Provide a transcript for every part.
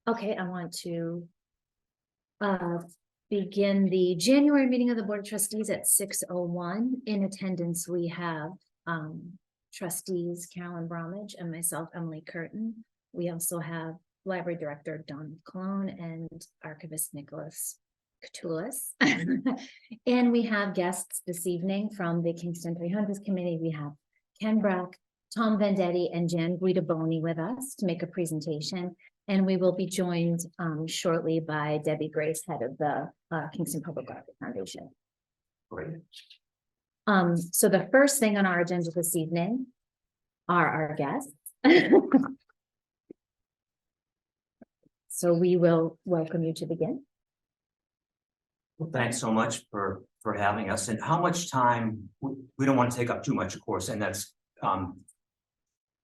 Okay, I want to begin the January meeting of the Board of Trustees at 6:01. In attendance, we have trustees Carolyn Bromwich and myself, Emily Curtin. We also have Library Director Don Cologne and Archivist Nicholas Catulus. And we have guests this evening from the Kingston 300 Committee. We have Ken Brack, Tom Vendetti, and Jan Guidaboni with us to make a presentation. And we will be joined shortly by Debbie Grace, head of the Kingston Public Library Foundation. Great. So the first thing on our agenda this evening are our guests. So we will welcome you to begin. Well, thanks so much for having us. And how much time? We don't want to take up too much, of course, and that's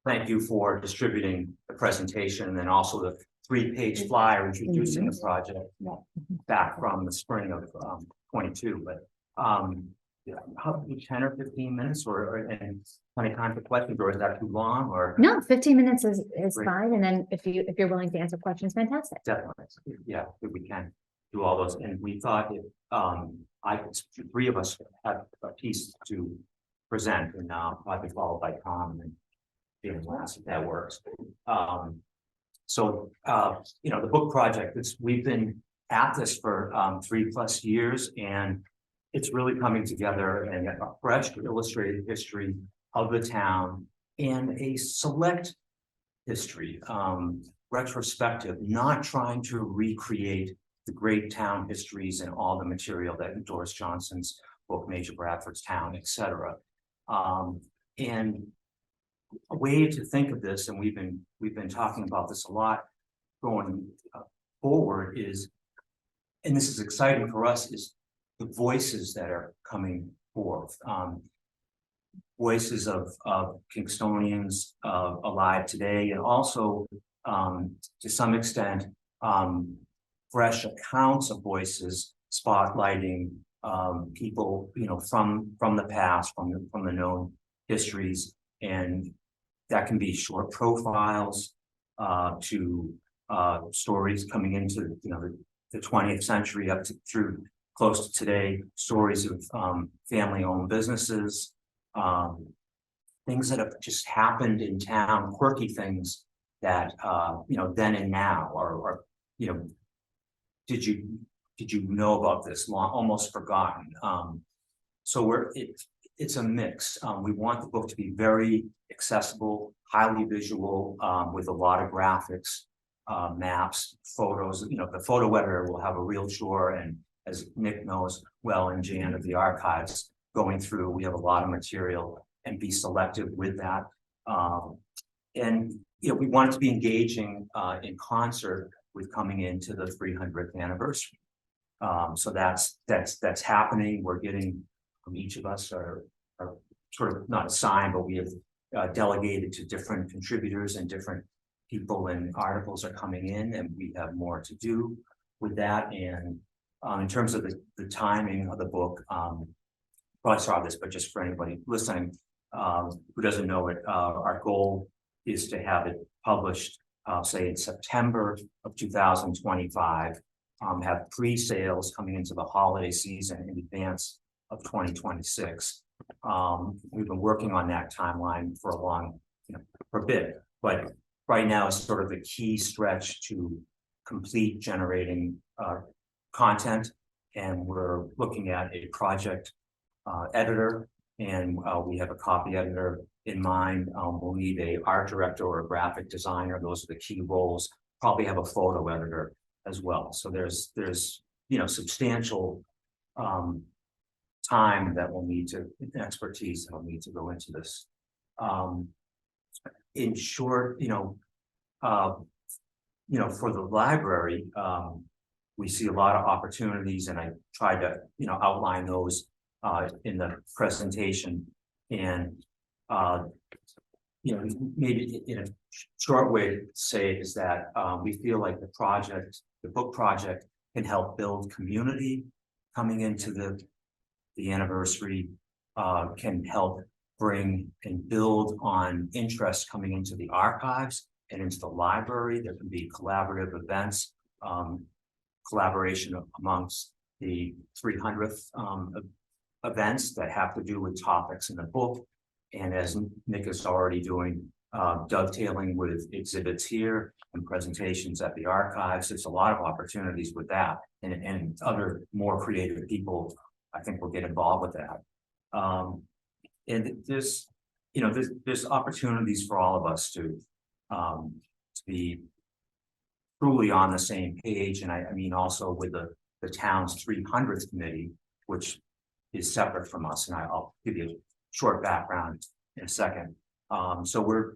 thank you for distributing the presentation and then also the 3-page flyer introducing the project back from the spring of 22. But yeah, how 10 or 15 minutes and plenty of time for questions, or is that too long? Or no, 15 minutes is fine. And then if you're willing to answer questions, fantastic. Definitely, yeah, if we can do all those. And we thought if three of us had a piece to present, and probably followed by Tom and being last, if that works. So the book project, we've been at this for 3+ years, and it's really coming together and a fresh illustrated history of the town and a select history, retrospective, not trying to recreate the great town histories and all the material that Doris Johnson's book, Major Bradford's Town, etc. And a way to think of this, and we've been talking about this a lot going forward, is, and this is exciting for us, is the voices that are coming forth, voices of Kingstonians alive today, and also to some extent fresh accounts of voices spotlighting people from the past, from the known histories. And that can be short profiles to stories coming into the 20th century up to through close to today, stories of family-owned businesses, things that have just happened in town, quirky things that then and now, or did you know about this, almost forgotten. So it's a mix. We want the book to be very accessible, highly visual, with a lot of graphics, maps, photos. The photo editor will have a real chore, and as Nick knows well, and Jan of the archives, going through, we have a lot of material, and be selective with that. And we want it to be engaging in concert with coming into the 300th anniversary. So that's happening. We're getting, each of us are sort of not assigned, but we have delegated to different contributors, and different people and articles are coming in, and we have more to do with that. And in terms of the timing of the book, probably saw this, but just for anybody listening who doesn't know it, our goal is to have it published, say in September of 2025, have pre-sales coming into the holiday season in advance of 2026. We've been working on that timeline for a bit, but right now is sort of the key stretch to complete generating content, and we're looking at a project editor, and we have a copy editor in mind. We'll need a art director or a graphic designer. Those are the key roles. Probably have a photo editor as well. So there's substantial time that we'll need to, expertise that will need to go into this. In short, for the library, we see a lot of opportunities, and I tried to, outline those in the presentation. And maybe in a short way to say it is that we feel like the book project can help build community coming into the anniversary, can help bring and build on interest coming into the archives and into the library. There can be collaborative events, collaboration amongst the 300th events that have to do with topics in the book. And as Nick is already doing, dovetailing with exhibits here and presentations at the archives, there's a lot of opportunities with that, and other more creative people, I think, will get involved with that. And there's, you know, there's opportunities for all of us to be truly on the same page. And I mean, also with the town's 300th committee, which is separate from us, and I'll give you a short background in a second. So we're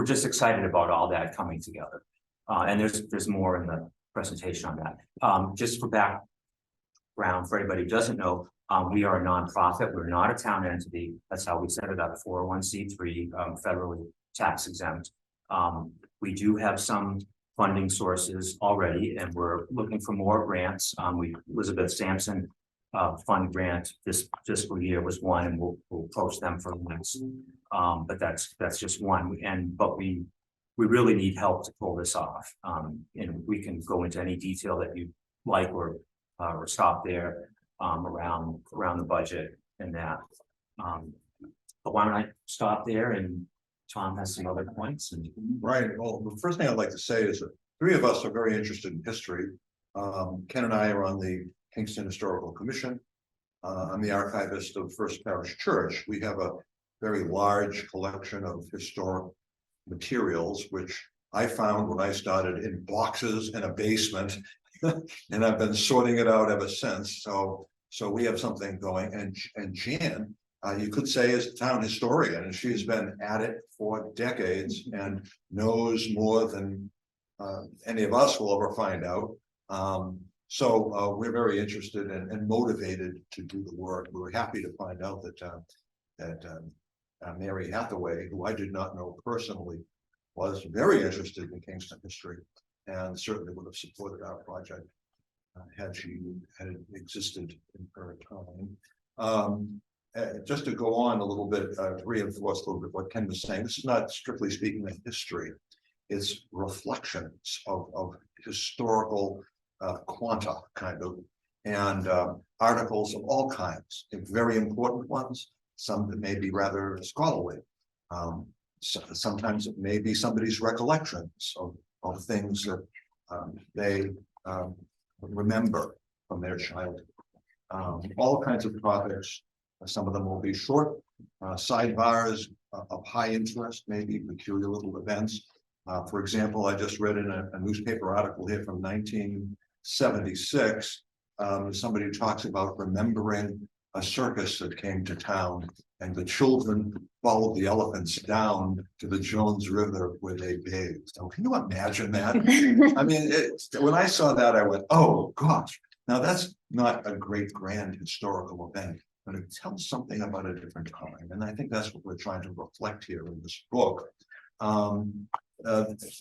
just excited about all that coming together. And there's more in the presentation on that. Just for background, for anybody who doesn't know, we are a nonprofit. We're not a town entity. That's how we set it up, 401c3, federally tax exempt. We do have some funding sources already, and we're looking for more grants. Elizabeth Sampson fund grant this fiscal year was one, and we'll approach them for the next. But that's just one. But we really need help to pull this off. And we can go into any detail that you like, or stop there around the budget and that. But why don't I stop there, and Tom has some other points. And right. Well, the first thing I'd like to say is that three of us are very interested in history. Ken and I are on the Kingston Historical Commission. I'm the archivist of First Parish Church. We have a very large collection of historic materials, which I found when I started in boxes in a basement, and I've been sorting it out ever since. So we have something going. And Jan, you could say, is a town historian, and she's been at it for decades and knows more than any of us will ever find out. So we're very interested and motivated to do the work. We were happy to find out that Mary Hathaway, who I did not know personally, was very interested in Kingston history, and certainly would have supported our project had it existed in her time. Just to go on a little bit, to reinforce a little bit what Ken was saying, this is not strictly speaking of history. It's reflections of historical quanta, kind of, and articles of all kinds, very important ones, some that may be rather scholarly. Sometimes it may be somebody's recollections of things that they remember from their childhood. All kinds of topics. Some of them will be short sidebars of high interest, maybe peculiar little events. For example, I just read in a newspaper article here from 1976. Somebody talks about remembering a circus that came to town, and the children followed the elephants down to the Jones River where they bathed. So can you imagine that? I mean, when I saw that, I went, oh gosh, now that's not a great grand historical event, but it tells something about a different time. And I think that's what we're trying to reflect here in this book.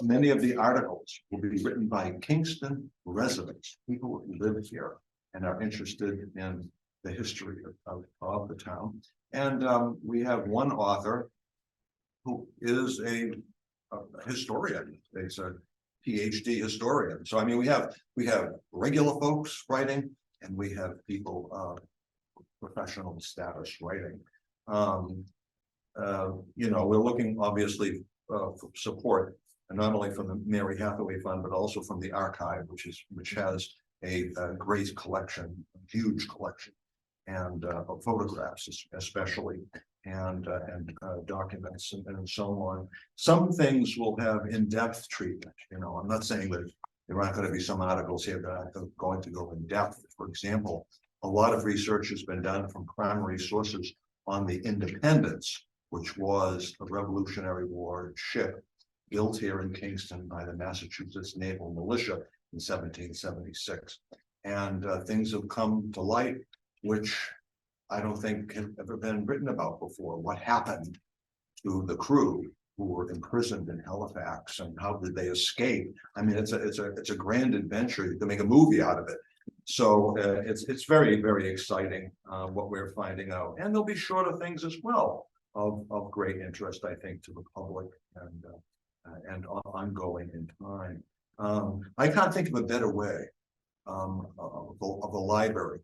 Many of the articles will be written by Kingston residents, people who live here and are interested in the history of the town. And we have one author who is a historian. He's a PhD historian. So I mean, we have regular folks writing, and we have people professional status writing. You know, we're looking obviously for support, and not only from the Mary Hathaway Fund, but also from the archive, which has a great collection, a huge collection, and of photographs especially, and documents and so on. Some things will have in-depth treatment. You know, I'm not saying that there aren't going to be some articles here that are going to go in depth. For example, a lot of research has been done from primary sources on the Independence, which was a Revolutionary War ship built here in Kingston by the Massachusetts Naval Militia in 1776. And things have come to light which I don't think have ever been written about before. What happened to the crew who were imprisoned in Halifax, and how did they escape? I mean, it's a grand adventure. You can make a movie out of it. So it's very, very exciting what we're finding out. And there'll be shorter things as well of great interest, I think, to the public. And and ongoing in time. I can't think of a better way of a library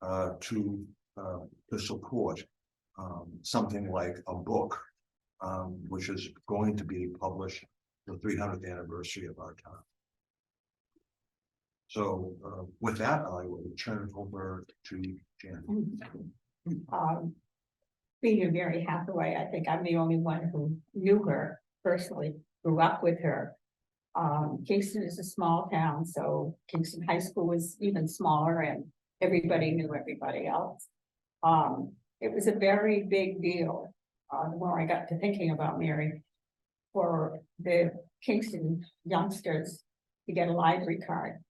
to support something like a book, which is going to be published the 300th anniversary of our town. So with that, I will turn it over to Jan. Being Mary Hathaway, I think I'm the only one who knew her personally, grew up with her. Kingston is a small town, so Kingston High School was even smaller and everybody knew everybody else. It was a very big deal. The more I got to thinking about Mary, for the Kingston youngsters to get a library card.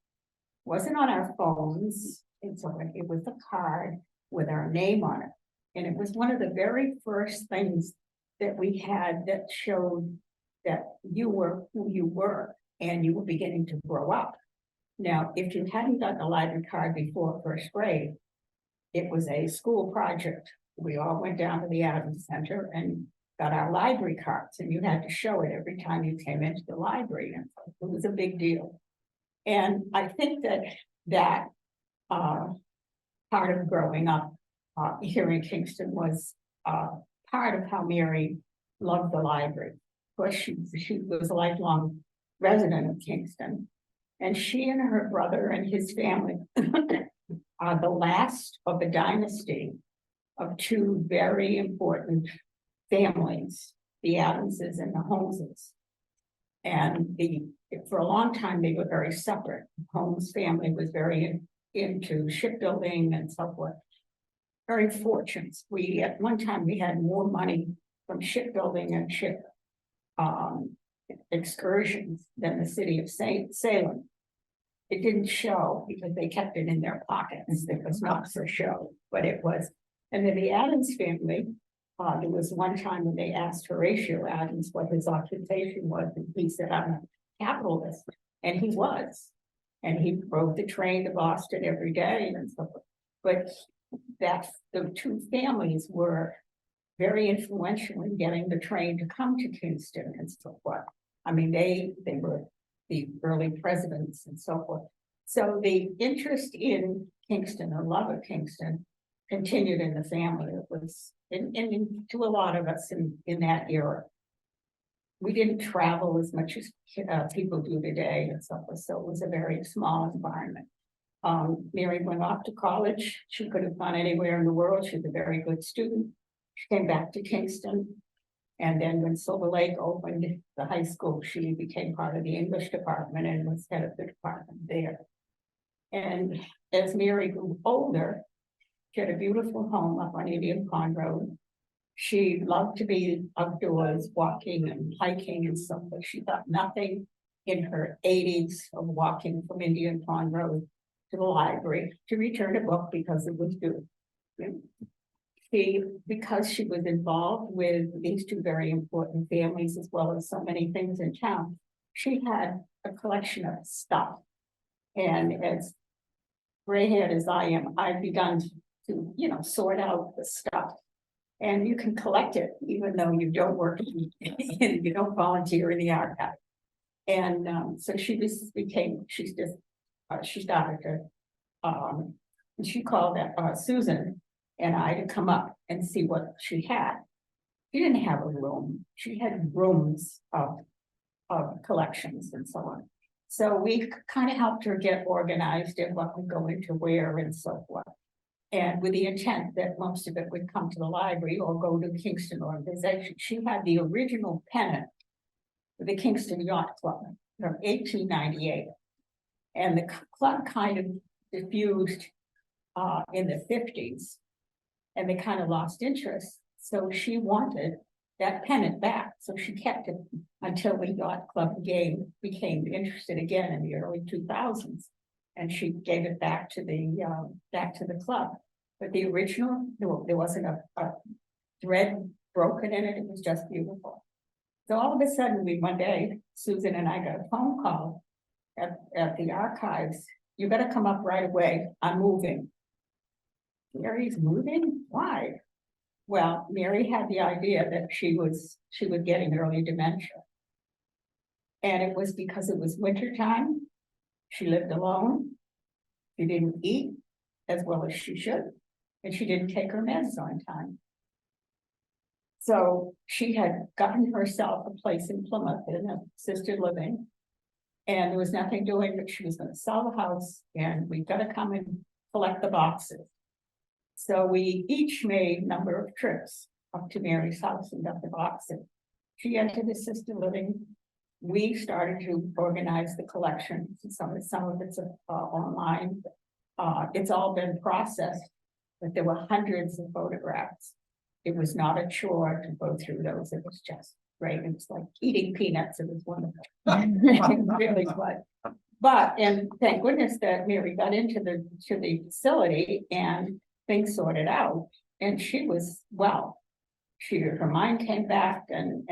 Wasn't on our phones, it was a card with our name on it. And it was one of the very first things that we had that showed that you were who you were and you were beginning to grow up. Now, if you hadn't gotten a library card before first grade, it was a school project. We all went down to the Adams Center and got our library cards, and you had to show it every time you came into the library. And it was a big deal. And I think that part of growing up here in Kingston was part of how Mary loved the library. Of course, she was a lifelong resident of Kingston, and she and her brother and his family are the last of the dynasty of two very important families, the Adamses and the Holmeses. And for a long time, they were very separate. Holmes family was very into shipbuilding and so forth. Very fortunate. At one time, we had more money from shipbuilding and ship excursions than the city of Salem. It didn't show because they kept it in their pockets. It was not for show, but it was. And then the Adams family, there was one time when they asked Horatio Adams what his occupation was, and he said, I'm a capitalist. And he was. And he rode the train to Boston every day and so forth. But the two families were very influential in getting the train to come to Kingston and so forth. I mean, they were the early presidents and so forth. So the interest in Kingston, the love of Kingston, continued in the family. It was to a lot of us in that era. We didn't travel as much as people do today and so forth. So it was a very small environment. Mary went off to college. She could have gone anywhere in the world. She's a very good student. She came back to Kingston. And then when Silver Lake opened the high school, she became part of the English department and was head of the department there. And as Mary grew older, she had a beautiful home up on Indian Pond Road. She loved to be outdoors, walking and hiking and stuff, but she thought nothing in her 80s of walking from Indian Pond Road to the library to return a book because it was due. Because she was involved with these two very important families, as well as so many things in town, she had a collection of stuff. And as gray-haired as I am, I've begun to, sort out the stuff. And you can collect it, even though you don't work, you don't volunteer in the archive. And so she started to, she called Susan and I to come up and see what she had. She didn't have a room. She had rooms of collections and so on. So we kind of helped her get organized and what would go into where and so forth. And with the intent that most of it would come to the library or go to the Kingston organization. She had the original pennant for the Kingston Yacht Club from 1898. And the club kind of diffused in the 50s. And they kind of lost interest. So she wanted that pennant back. So she kept it until the yacht club became interested again in the early 2000s. And she gave it back to the club. But the original, there wasn't a thread broken in it. It was just beautiful. So all of a sudden, one day, Susan and I got a phone call at the archives. You better come up right away. I'm moving. Mary's moving? Why? Well, Mary had the idea that she was getting early dementia. And it was because it was winter time. She lived alone. She didn't eat as well as she should, and she didn't take her meds on time. So she had gotten herself a place in Plymouth in a assisted living. And there was nothing doing, but she was going to sell the house, and we got to come and collect the boxes. So we each made a number of trips up to Mary's house and got the boxes. She entered assisted living. We started to organize the collection. Some of it's online. It's all been processed, but there were hundreds of photographs. It was not a chore to go through those. It was just great. It was like eating peanuts. It was wonderful. It really was. But, and thank goodness that Mary got into the facility and things sorted out. And she was well. Her mind came back, and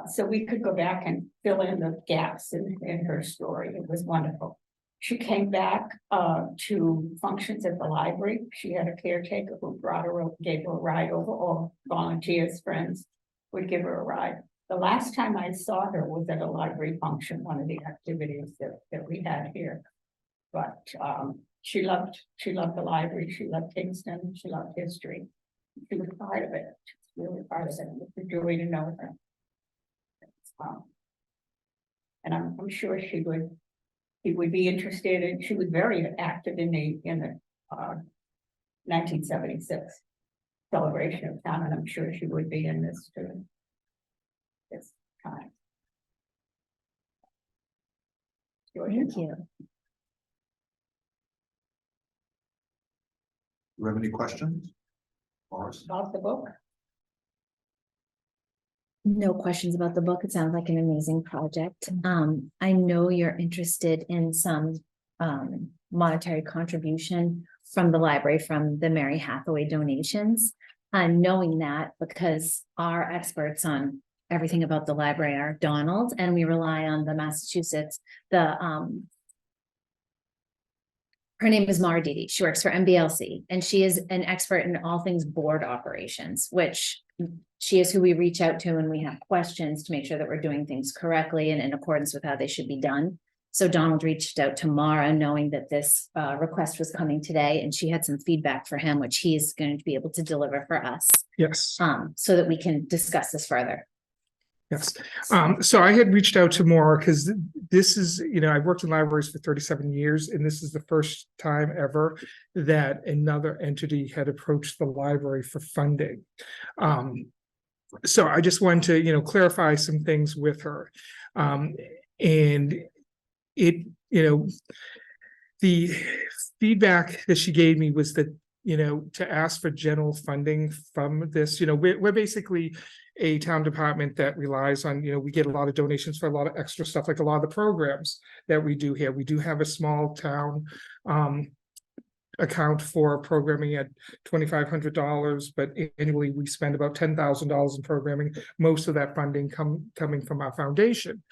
so we could go back and fill in the gaps in her story. It was wonderful. She came back to functions at the library. She had a caretaker who gave her a ride over, or volunteers, friends would give her a ride. The last time I saw her was at a library function, one of the activities that we had here. But she loved the library. She loved Kingston. She loved history. She was part of it. She was really part of it. It was a joy to know her. And I'm sure she would be interested, and she was very active in the 1976 celebration of town, and I'm sure she would be in this too. This time. Thank you. Do you have any questions? Morris? About the book. No questions about the book. It sounds like an amazing project. I know you're interested in some monetary contribution from the library, from the Mary Hathaway donations. Knowing that, because our experts on everything about the library are Donald, and we rely on the Massachusetts, her name is Mara Didi. She works for MBLC, and she is an expert in all things board operations, which she is who we reach out to when we have questions to make sure that we're doing things correctly and in accordance with how they should be done. So Donald reached out to Mara knowing that this request was coming today, and she had some feedback for him, which he's going to be able to deliver for us. Yes. So that we can discuss this further. Yes. So I had reached out to Maura because this is, I've worked in libraries for 37 years, and this is the first time ever that another entity had approached the library for funding. So I just wanted to, clarify some things with her. And it, the feedback that she gave me was that, to ask for general funding from this, we're basically a town department that relies on, we get a lot of donations for a lot of extra stuff, like a lot of the programs that we do here. We do have a small town account for programming at $2,500, but annually we spend about $10,000 in programming, most of that funding coming from our foundation.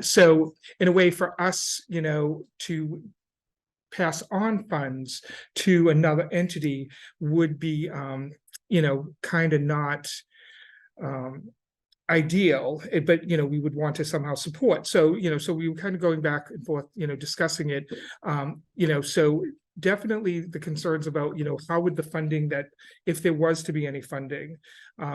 So in a way for us, to pass on funds to another entity would be, kind of not ideal, but we would want to somehow support. So so we were kind of going back and forth, discussing it. So definitely the concerns about how would the funding, that if there was to be any funding,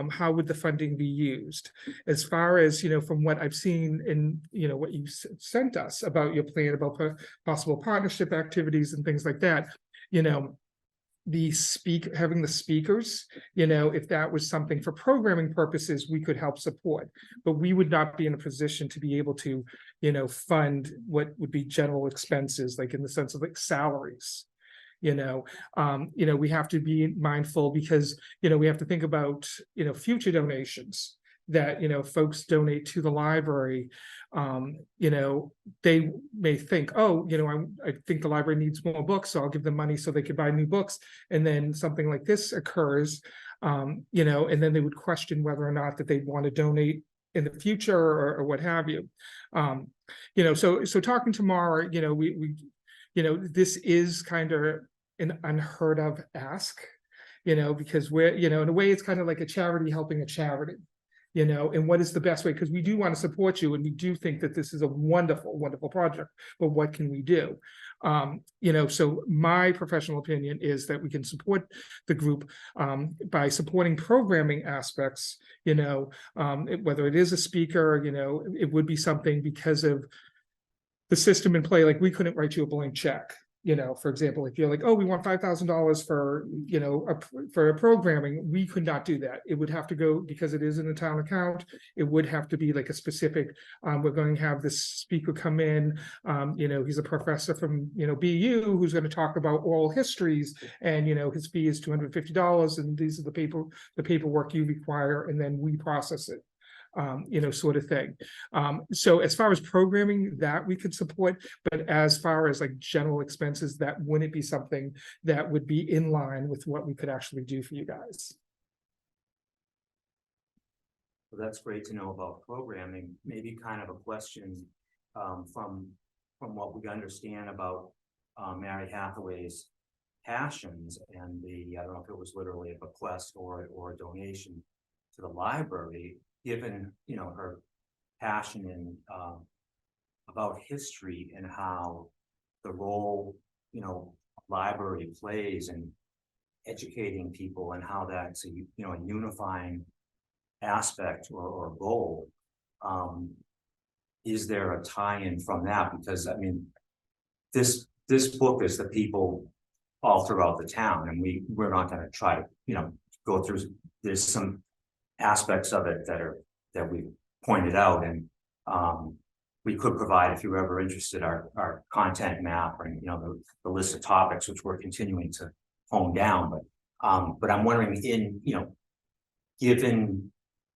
how would the funding be used? As far as from what I've seen in what you sent us about your plan about possible partnership activities and things like that, having the speakers, if that was something for programming purposes, we could help support, but we would not be in a position to be able to, fund what would be general expenses, like in the sense of like salaries. We have to be mindful because, we have to think about, future donations that, folks donate to the library. They may think, oh, I think the library needs more books, so I'll give them money so they could buy new books. And then something like this occurs, and then they would question whether or not that they'd want to donate in the future or what have you. So talking to Mara, we this is kind of an unheard of ask, because we're, in a way it's kind of like a charity helping a charity. and what is the best way? Because we do want to support you and we do think that this is a wonderful, wonderful project, but what can we do? So my professional opinion is that we can support the group by supporting programming aspects, whether it is a speaker, it would be something because of the system in play. Like, we couldn't write you a blank check. For example, if you're like, oh, we want $5,000 for, for programming, we could not do that. It would have to go, because it is in the town account, it would have to be like a specific, we're going to have this speaker come in, he's a professor from, BU, who's going to talk about oral histories, and, his fee is $250, and these are the paperwork you require, and then we process it. Sort of thing. So as far as programming, that we could support, but as far as like general expenses, that wouldn't be something that would be in line with what we could actually do for you guys. So that's great to know about programming. Maybe kind of a question from what we understand about Mary Hathaway's passions and I don't know if it was literally a bequest or a donation to the library. Given, her passion in about history and how the role, library plays in educating people, and how that's a unifying aspect or goal. Is there a tie-in from that? Because I mean, this book is the people all throughout the town, and we're not going to try to go through. There's some aspects of it that we pointed out, and we could provide, if you're ever interested, our content map, and the list of topics which we're continuing to hone down. But I'm wondering, given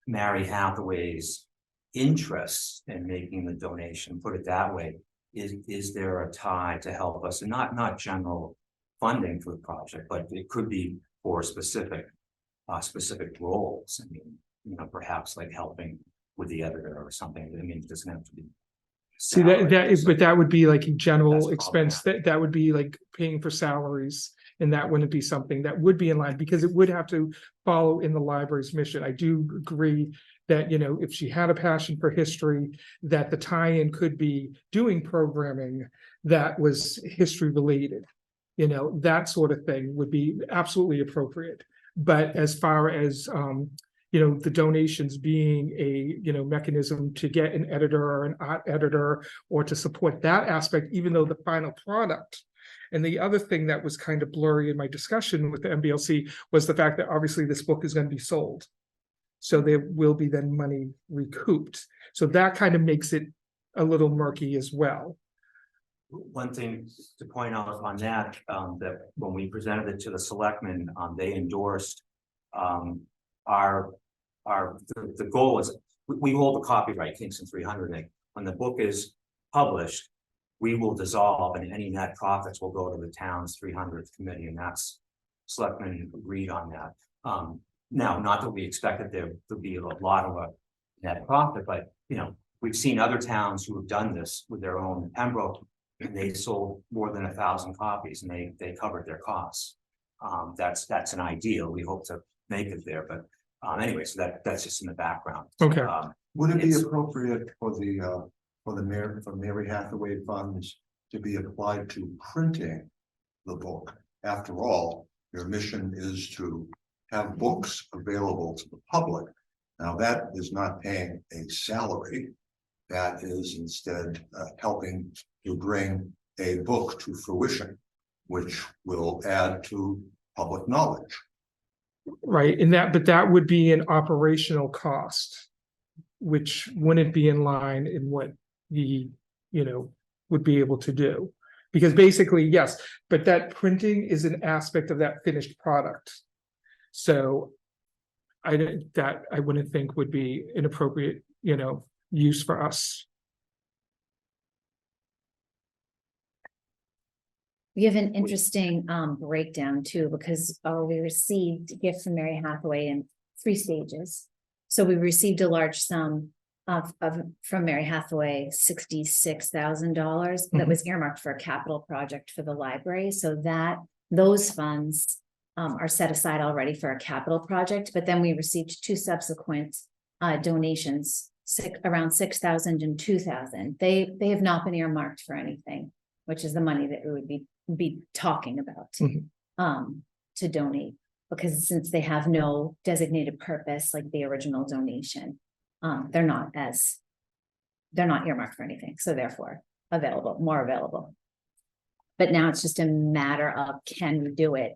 Mary Hathaway's interest in making the donation, put it that way, is there a tie to help us, and not general funding for the project, but it could be for specific roles. I mean, perhaps like helping with the editor or something. I mean, it doesn't have to be. See, but that would be like a general That's expense. That would be like paying for salaries, and that wouldn't be something that would be in line, because it would have to follow in the library's mission. I do agree that, if she had a passion for history, that the tie-in could be doing programming that was history related. That sort of thing would be absolutely appropriate. But as far as the donations being a mechanism to get an editor or an art editor, or to support that aspect, even though the final product. And the other thing that was kind of blurry in my discussion with the MBLC was the fact that obviously this book is going to be sold, so there will be then money recouped. So that kind of makes it a little murky as well. One thing to point out on that, that when we presented it to the selectmen, they endorsed the goal is we hold the copyright Kingston 300. And when the book is published, we will dissolve, and any net profits will go to the town's 300th committee, and that's selectmen agreed on that. Now, not that we expected there to be a lot of a net profit, but we've seen other towns who have done this with their own Pembroke, and they sold more than 1,000 copies, and they covered their costs. That's an ideal. We hope to make it there, but anyway, so that's just in the background. Okay. Would it be appropriate for Mary Hathaway funds to be applied to printing the book? After all, your mission is to have books available to the public. Now, that is not paying a salary. That is instead helping to bring a book to fruition, which will add to public knowledge. Right, but that would be an operational cost, which wouldn't be in line in what the, would be able to do. Because basically, yes, but that printing is an aspect of that finished product. So I wouldn't think would be an appropriate, use for us. We have an interesting breakdown too, because we received a gift from Mary Hathaway in 3 stages. So we received a large sum from Mary Hathaway, $66,000 that was earmarked for a capital project for the library. So those funds are set aside already for a capital project. But then we received 2 subsequent donations, around 6,000 and 2,000. They have not been earmarked for anything, which is the money that we would be talking about to donate, because since they have no designated purpose like the original donation, they're not earmarked for anything, so therefore more available. But now it's just a matter of, can we do it?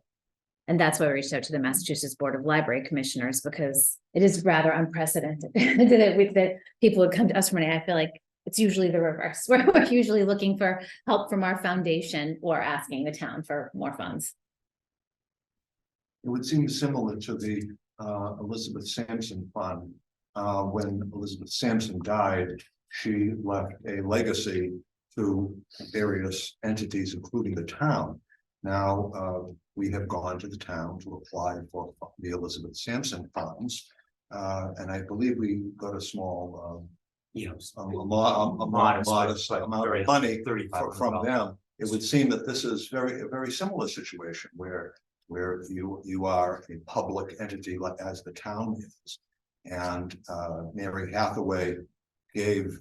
And that's why we reached out to the Massachusetts Board of Library Commissioners, because it is rather unprecedented that people would come to us for money. I feel like it's usually the reverse, where we're usually looking for help from our foundation or asking the town for more funds. It would seem similar to the Elizabeth Sampson Fund. When Elizabeth Sampson died, she left a legacy to various entities, including the town. Now, we have gone to the town to apply for the Elizabeth Sampson funds. And I believe we got a small, modest amount of money from them. It would seem that this is a very similar situation where you are a public entity like as the town is. And Mary Hathaway gave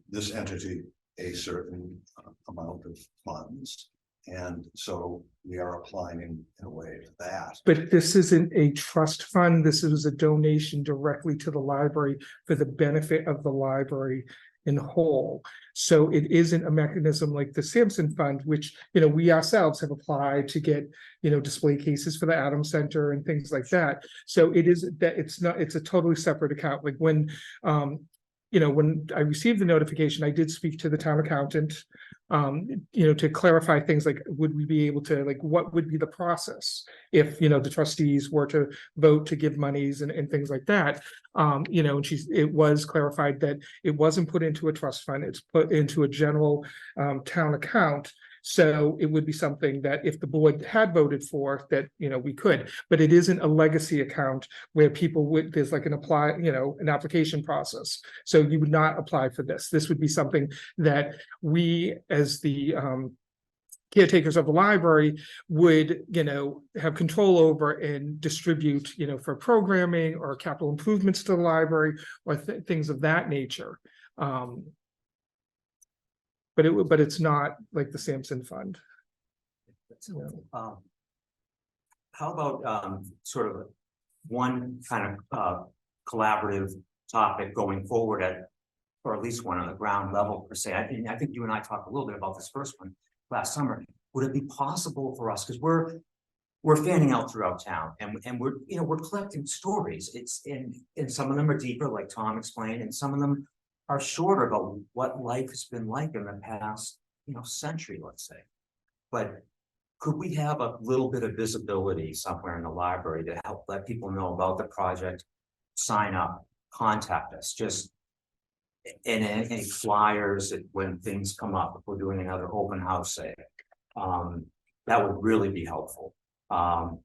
this entity a certain amount of funds. And so we are applying in a way to that. But this isn't a trust fund. This is a donation directly to the library for the benefit of the library in whole. So it isn't a mechanism like the Sampson Fund, which, we ourselves have applied to get, display cases for the Adams Center and things like that. So it's a totally separate account. Like when I received the notification, I did speak to the town accountant, to clarify things like, would we be able to, like, what would be the process if, the trustees were to vote to give monies and things like that. And it was clarified that it wasn't put into a trust fund, it's put into a general town account. So it would be something that if the board had voted for, that, we could, but it isn't a legacy account where there's like an application process. So you would not apply for this. This would be something that we, as the caretakers of the library, would, have control over and distribute, for programming or capital improvements to the library or things of that nature. But it's not like the Sampson Fund. How about sort of one kind of collaborative topic going forward or at least one on the ground level per se? I think you and I talked a little bit about this first one last summer. Would it be possible for us, because we're fanning out throughout town and we're collecting stories. And some of them are deeper, like Tom explained, and some of them are shorter about what life has been like in the past, century, let's say. But could we have a little bit of visibility somewhere in the library to help let people know about the project, sign up, contact us, just in any flyers when things come up, if we're doing another open house, say, that would really be helpful. More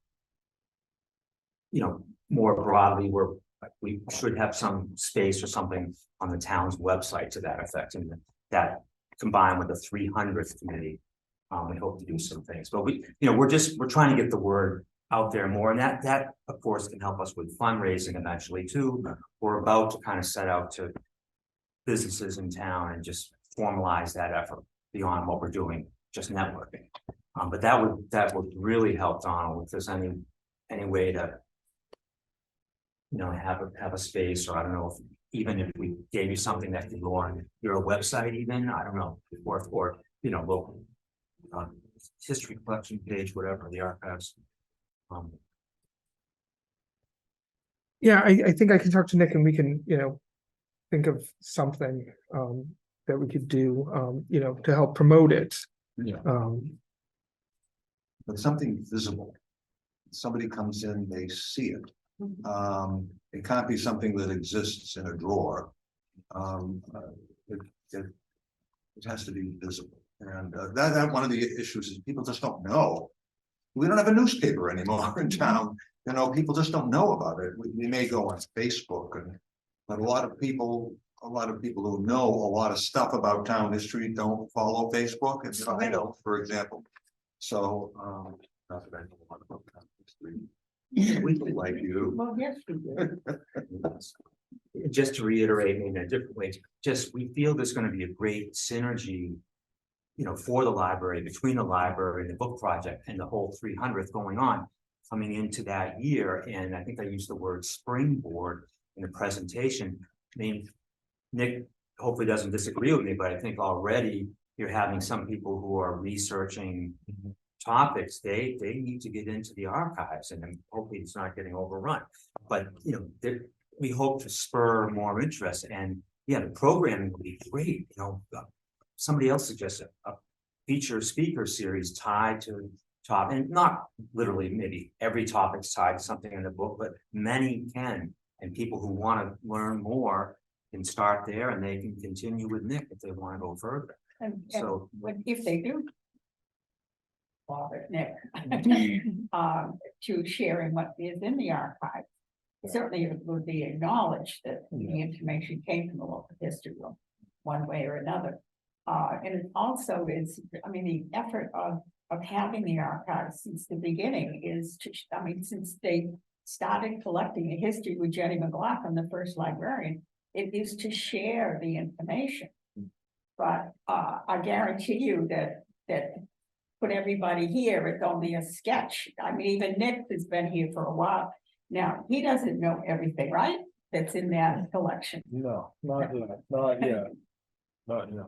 broadly, we should have some space or something on the town's website to that effect, and that combined with the 300th committee, we hope to do some things. But we're trying to get the word out there more, and that of course can help us with fundraising eventually too. We're about to kind of set out to businesses in town and just formalize that effort beyond what we're doing, just networking. But that would really help, Donald, if there's any way to have a space, or I don't know even if we gave you something that could go on your website, even, I don't know, or local history collection page, whatever, the archives. Yeah, I think I can talk to Nick and we can, think of something that we could do, to help promote it. Yeah. But something visible. Somebody comes in, they see it. It can't be something that exists in a drawer. It has to be visible, and that one of the issues is people just don't know. We don't have a newspaper anymore in town. People just don't know about it. We may go on Facebook, but a lot of people who know a lot of stuff about town history don't follow Facebook, and I don't, for example. So, not that I know a lot about town history. We like you. Well, yes, we do. just to reiterate in a different way, just we feel there's going to be a great synergy, for the library, between the library and the book project and the whole 300th going on coming into that year. And I think I used the word springboard in the presentation. I mean, Nick hopefully doesn't disagree with me, but I think already you're having some people who are researching topics. They need to get into the archives, and hopefully it's not getting overrun. But we hope to spur more interest, and yeah, the programming will be great. Somebody else suggested a feature speaker series tied to top, and not literally maybe every topic's tied to something in the book, but many can, and people who want to learn more can start there, and they can continue with Nick if they want to go further. And So if they do. Bother Nick, to sharing what is in the archive. Certainly it would be acknowledged that the information came from the local history room, one way or another. And it also is, I mean, the effort of having the archives since the beginning is to, since they started collecting the history with Jenny McLaughlin, the first librarian, it is to share the information. But I guarantee you that put everybody here, it's only a sketch. I mean, even Nick has been here for a while. Now, he doesn't know everything, right? That's in that collection. No, not yet, not yet. Not yet.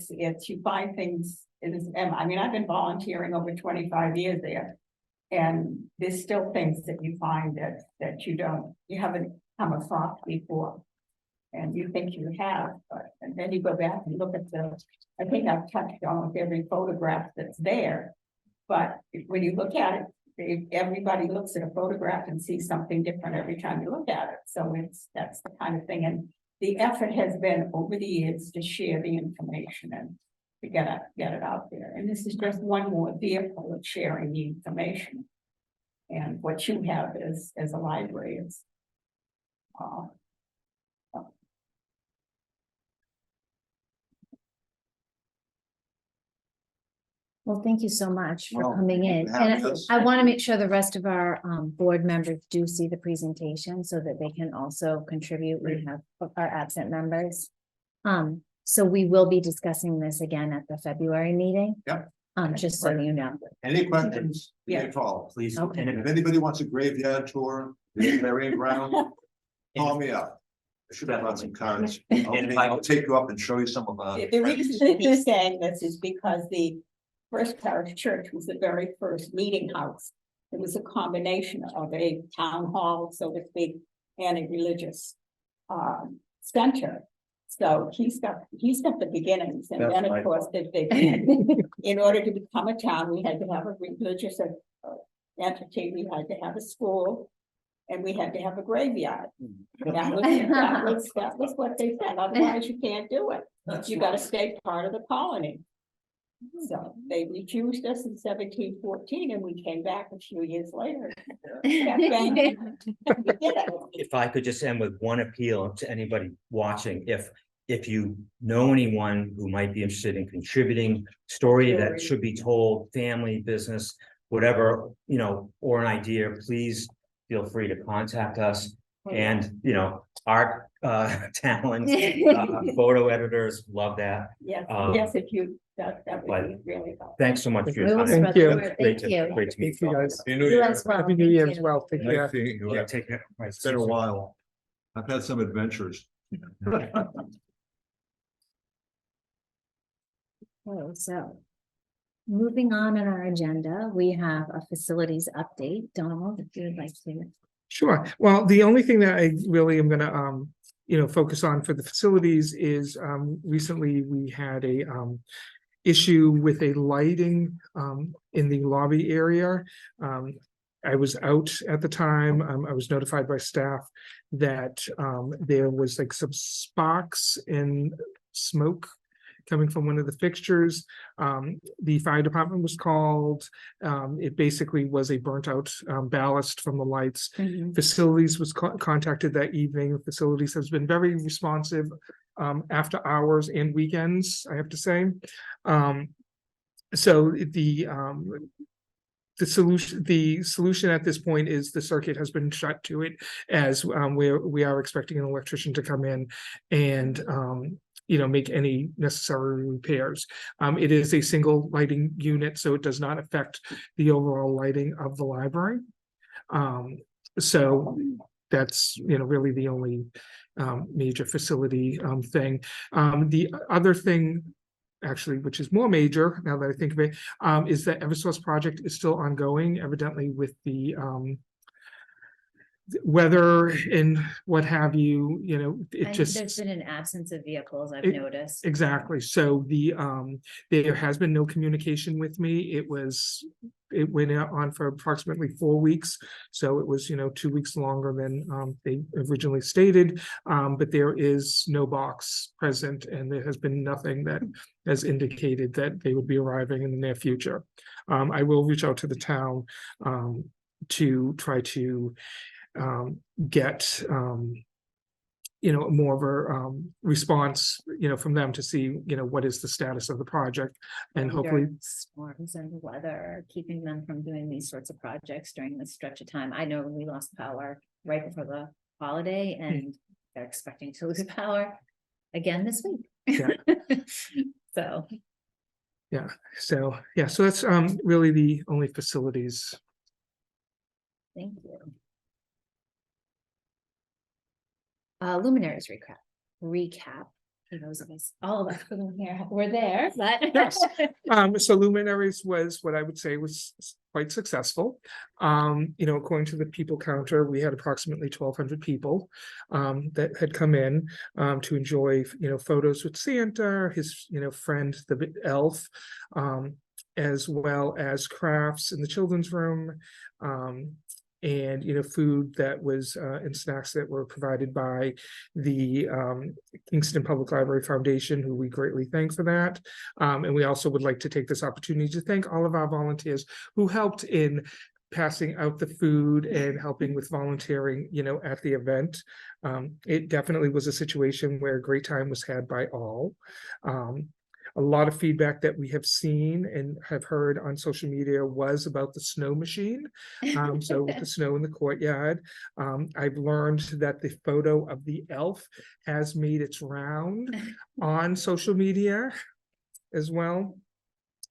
It's you find things, I've been volunteering over 25 years there. And there's still things that you find that you haven't come across before. And you think you have, and then you go back and look at I think I've touched almost every photograph that's there. But when you look at it, everybody looks at a photograph and sees something different every time you look at it. So that's the kind of thing. And the effort has been over the years to share the information and to get it out there. And this is just one more vehicle of sharing the information. And what you have as a library is Well, thank you so much for Well, coming in. for having And us. I want to make sure the rest of our board members do see the presentation so that they can also contribute. We have our absent members. So we will be discussing this again at the February meeting. Yep. Just so you know. Any questions? Yeah. Give me a call. please, Okay. and If anybody wants a graveyard tour, the burying ground, call me up. I should have brought some cards. I'll take you up and show you some of our. The reason that he's saying this is because the First Parish Church was the very first meeting house. It was a combination of a town hall, so to speak, and a religious center. So he's got the beginnings, and That's then my of course in order to become a town, we had to have a religious entity, we had to have a school, and we had to have a graveyard. That was what they said. Otherwise, you can't do it. You got to stay part of the colony. So they refused us in 1714, and we came back a few years later. if I could just end with one appeal to anybody watching, if you know anyone who might be interested in contributing story that should be told, family, business, whatever, or an idea, please feel free to contact us. And art talent, photo editors, love that. Yes, yes, if you, that would be really helpful. Thanks so much for We your will time. spread you. the word. Great Thank you. Great to meet Thank you guys. Happy New You Year. as well. Happy New Thank Year you. as well. Take care. Nice seeing you. Yeah, take care. Right, It's been a while. I've had some adventures. Okay, so moving on in our agenda, we have a facilities update. Donald, if you would like to. Sure. Well, the only thing that I really am gonna focus on for the facilities is recently we had a issue with a lighting in the lobby area. I was out at the time. I was notified by staff that there was like some sparks and smoke coming from one of the fixtures. The fire department was called. It basically was a burnt out ballast from the lights. Facilities was contacted that evening. Facilities has been very responsive after hours and weekends, I have to say. So the the solution at this point is the circuit has been shut to it, as we are expecting an electrician to come in and make any necessary repairs. It is a single lighting unit, so it does not affect the overall lighting of the library. So that's really the only major facility thing. The other thing, actually, which is more major now that I think of it, is that Eversource project is still ongoing, evidently with the weather and what have you, it And just. there's been an absence of vehicles, I've It- noticed. Exactly. So there has been no communication with me. It went on for approximately 4 weeks. So it was, 2 weeks longer than they originally stated. But there is no box present, and there has been nothing that has indicated that they would be arriving in the near future. I will reach out to the town to try to get more of a response, from them to see, what is the status of the project, and hopefully. Storms and weather, keeping them from doing these sorts of projects during this stretch of time. I know we lost power right before the holiday, and they're expecting to lose power again this week. Yeah. So. So that's really the only facilities. Thank you. Luminaries recap. For those of us, all of us sitting here were there, but. Yes. So Luminaries was what I would say was quite successful. According to the people counter, we had approximately 1,200 people that had come in to enjoy, photos with Santa, his, friend, the elf, as well as crafts in the children's room. And food that was and snacks that were provided by the Kingston Public Library Foundation, who we greatly thank for that. And we also would like to take this opportunity to thank all of our volunteers who helped in passing out the food and helping with volunteering, at the event. It definitely was a situation where a great time was had by all. A lot of feedback that we have seen and have heard on social media was about the snow machine. So with the snow in the courtyard, I've learned that the photo of the elf has made its round on social media as well.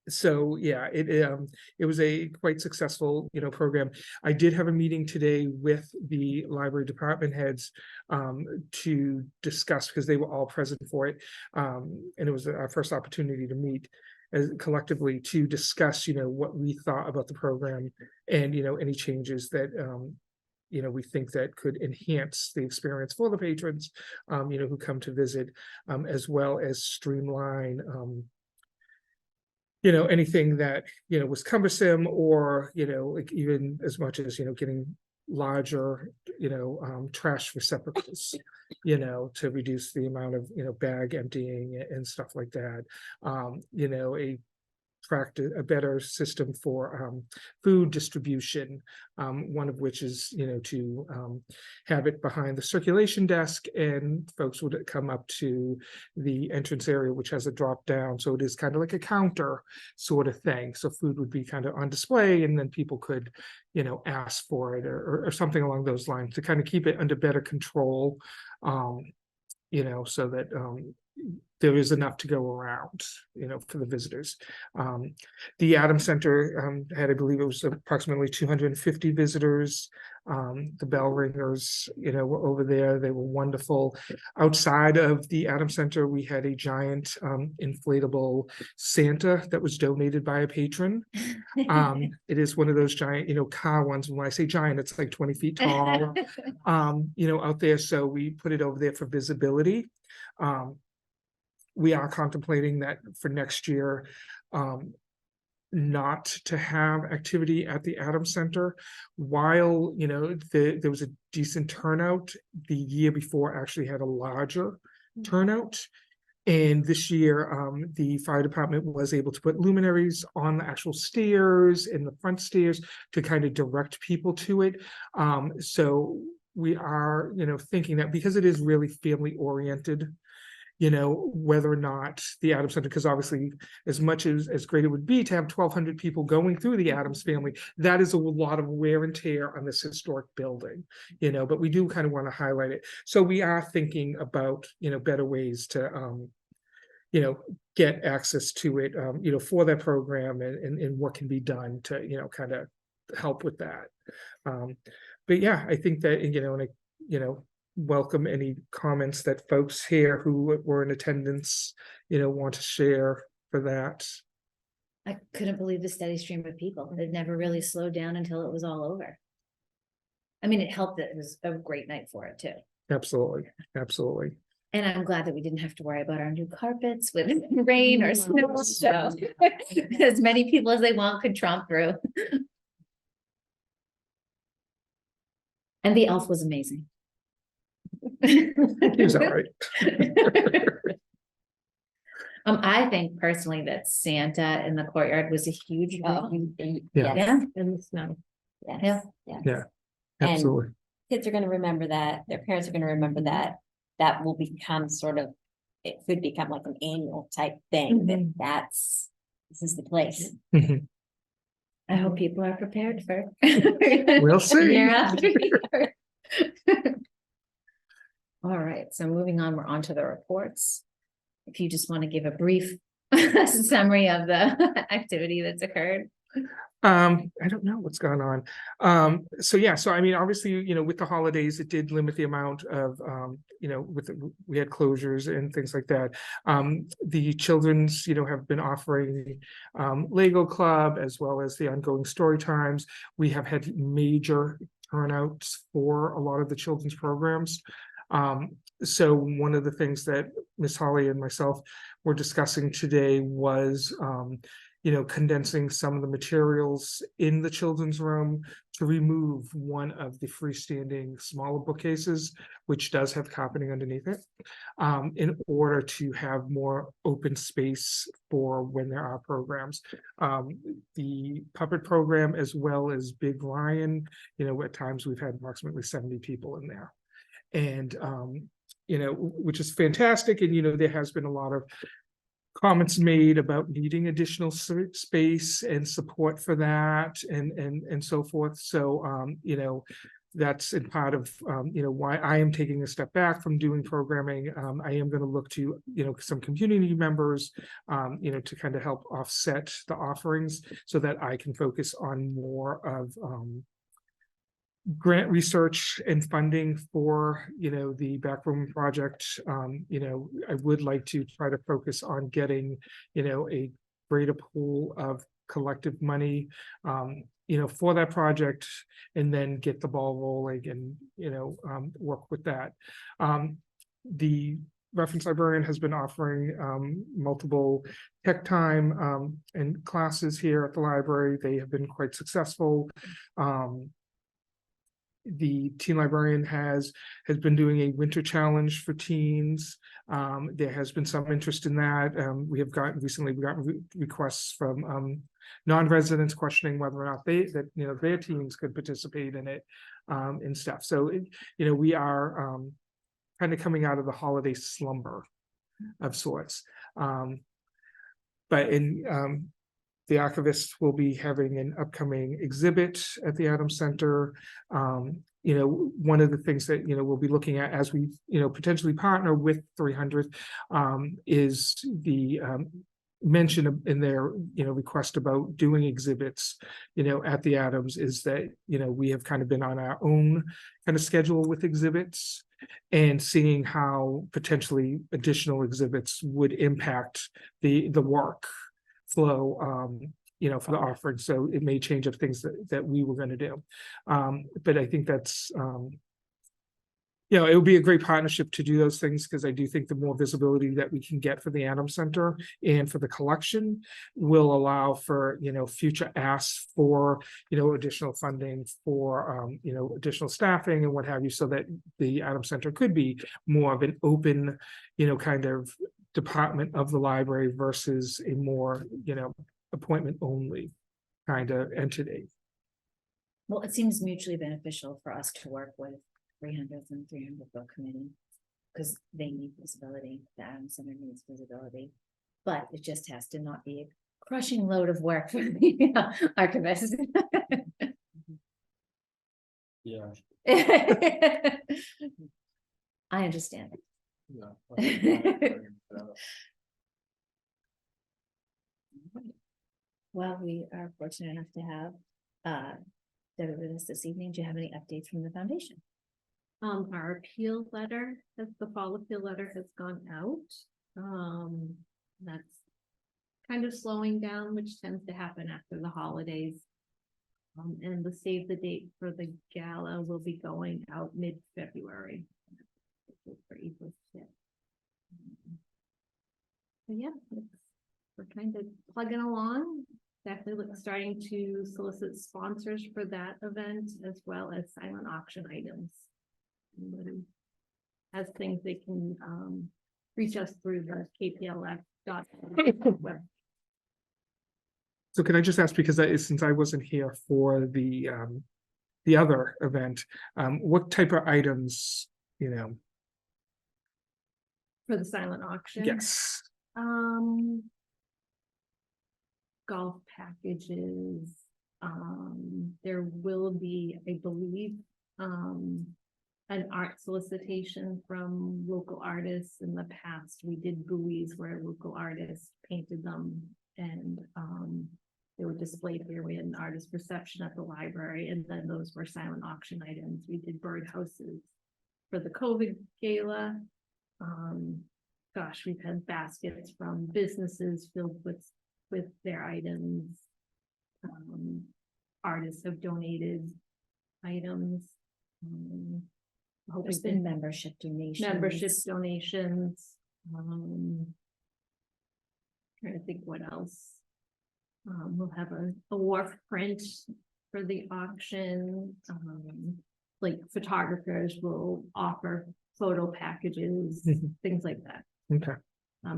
So it was a quite successul program. I did have a meeting today with the library department heads to discuss, because they were all present for it, and it was our first opportunity to meet collectively to discuss what we thought about the program, and any changes that we think that could enhance the experience for the patrons who come to visit, as well as streamline anything that, was cumbersome, or, like even as much as, getting larger, trash receptacles, to reduce the amount of, bag emptying and stuff like that. A better system for food distribution, one of which is to have it behind the circulation desk, and folks would come up to the entrance area, which has a drop down, so it is kind of like a counter sort of thing, so food would be kind of on display, and then people could ask for it, or something along those lines, to kind of keep it under better control, so that there is enough to go around, for the visitors. The Adams Center had, I believe it was approximately 250 visitors. The bell ringers, were over there. They were wonderful. Outside of the Adams Center, we had a giant inflatable Santa that was donated by a patron. It is one of those giant, car ones. When I say giant, it's like 20 feet tall, out there. So we put it over there for visibility. We are contemplating that for next year, not to have activity at the Adams Center. While, there was a decent turnout, the year before actually had a larger turnout. And this year, the fire department was able to put luminaries on the actual stairs, in the front stairs, to kind of direct people to it. So we are, thinking that because it is really family oriented, whether or not the Adams Center, because obviously as much as great it would be to have 1,200 people going through the Adams family, that is a lot of wear and tear on this historic building, but we do kind of want to highlight it. So we are thinking about, better ways to, get access to it, for that program and what can be done to, kind of help with that. But yeah, I think that, and I, welcome any comments that folks here who were in attendance, want to share for that. I couldn't believe the steady stream of people. It never really slowed down until it was all over. I mean, it helped that it was a great night for it too. Absolutely, absolutely. And I'm glad that we didn't have to worry about our new carpets with rain or snow. So as many people as they want could tromp through. And the elf was amazing. Is that right? I think personally that Santa in the courtyard was a huge draw. Yeah. In the snow. Yes. Yeah. Yeah. And Absolutely. kids are gonna remember that, their parents are gonna remember that, that will become sort of, it could become like an annual type thing, that this is the place. Mhm. I hope people are prepared for. We'll see. Year after year. All right, so moving on, we're on to the reports. If you just want to give a brief summary of the activity that's occurred. I don't know what's going on. So yeah, so I mean, obviously, with the holidays, it did limit the amount of, we had closures and things like that. The children's, have been offering Lego Club as well as the ongoing story times. We have had major turnouts for a lot of the children's programs. So one of the things that Miss Holly and myself were discussing today was, condensing some of the materials in the children's room to remove one of the freestanding smaller bookcases, which does have carpeting underneath it, in order to have more open space for when there are programs. The puppet program, as well as Big Lion, at times we've had approximately 70 people in there. And, which is fantastic. And, there has been a lot of comments made about needing additional space and support for that and so forth. So, that's in part of, why I am taking a step back from doing programming. I am going to look to, some community members, to kind of help offset the offerings so that I can focus on more of, grant research and funding for, the backroom project. I would like to try to focus on getting, a greater pool of collective money, for that project, and then get the ball rolling and, work with that. The reference librarian has been offering multiple tech time and classes here at the library. They have been quite successful. The teen librarian has been doing a winter challenge for teens. There has been some interest in that. We have gotten requests from non-residents questioning whether or not their teams could participate in it, and stuff. So we are kind of coming out of the holiday slumber of sorts. But in the archivist will be having an upcoming exhibit at the Adams Center. One of the things that, we'll be looking at as we, potentially partner with 300 is the mention in their, request about doing exhibits, at the Adams, is that, we have kind of been on our own kind of schedule with exhibits and seeing how potentially additional exhibits would impact the work flow, for the offering. So it may change up things that we were going to do. But I think that's, it would be a great partnership to do those things, because I do think the more visibility that we can get for the Adams Center and for the collection will allow for, future asks for, additional funding for, additional staffing and what have you, so that the Adams Center could be more of an open, kind of department of the library versus a more, appointment only kind of entity. Well, it seems mutually beneficial for us to work with 300 and 300 book committee. because they need visibility, the Adams Center needs visibility. But it just has to not be a crushing load of work for the archivist. Yeah. I understand. Yeah. Well, we are fortunate enough to have Debbie with us this evening. Do you have any updates from the foundation? Our appeal letter, the fall appeal letter has gone out. That's kind of slowing down, which tends to happen after the holidays. And the save the date for the gala will be going out mid-February. For April 5th. So yeah, we're kind of plugging along. Definitely starting to solicit sponsors for that event as well as silent auction items. Anybody has things they can reach us through the KPLF.web. So can I just ask, because since I wasn't here for the other event, what type of items, For the silent auction. yes. Golf packages. There will be, I believe, an art solicitation from local artists. In the past, we did buoys where local artists painted them, and they were displayed here. We had an artist reception at the library, and then those were silent auction items. We did birdhouses for the COVID gala. Gosh, we've had baskets from businesses filled with their items. Artists have donated items. There's been membership donations. Trying to think what else. We'll have a wharf print for the auction. Like photographers will offer photo packages, things like that. Okay.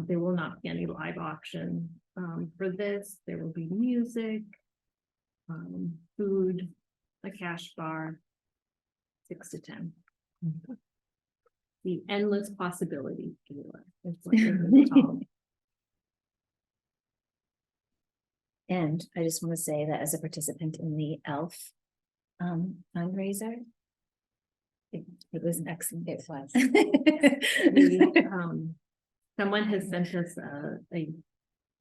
There will not be any live auction for this. There will be music, food, a cash bar, 6 to 10. The endless possibility gala is what it's called. And I just want to say that as a participant in the ELF fundraiser, it was excellent. It was. Someone has sent us a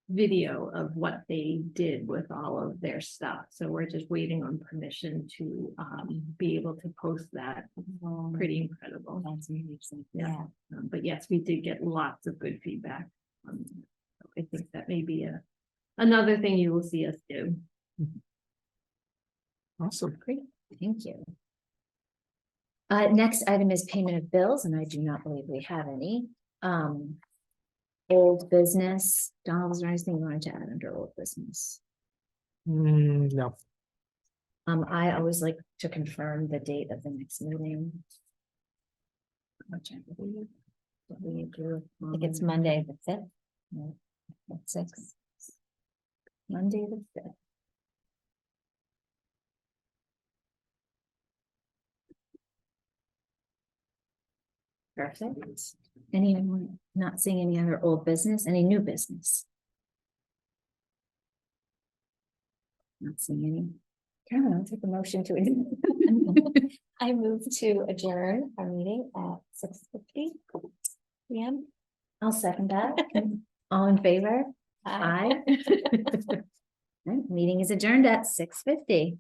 video of what they did with all of their stuff. So we're just waiting on permission to be able to post that. Pretty incredible. That's amazing. Yeah. But yes, we did get lots of good feedback. I think that may be another thing you will see us do. Awesome. Great, thank you. Next item is payment of bills, and I do not believe we have any. Old business. Donald, is there anything you wanted to add under old business? No. I always like to confirm the date of the next meeting. Which I believe that we do. I think it's Monday the 5th. No, that's 6. Monday the 5th. Perfect. Anyone not seeing any other old business, any new business? Not seeing any. Carolyn, I'll take a motion to adjourn. I move to adjourn our meeting at 6:50 p.m. I'll second that. All in favor? Aye. Right, meeting is adjourned at 6:50.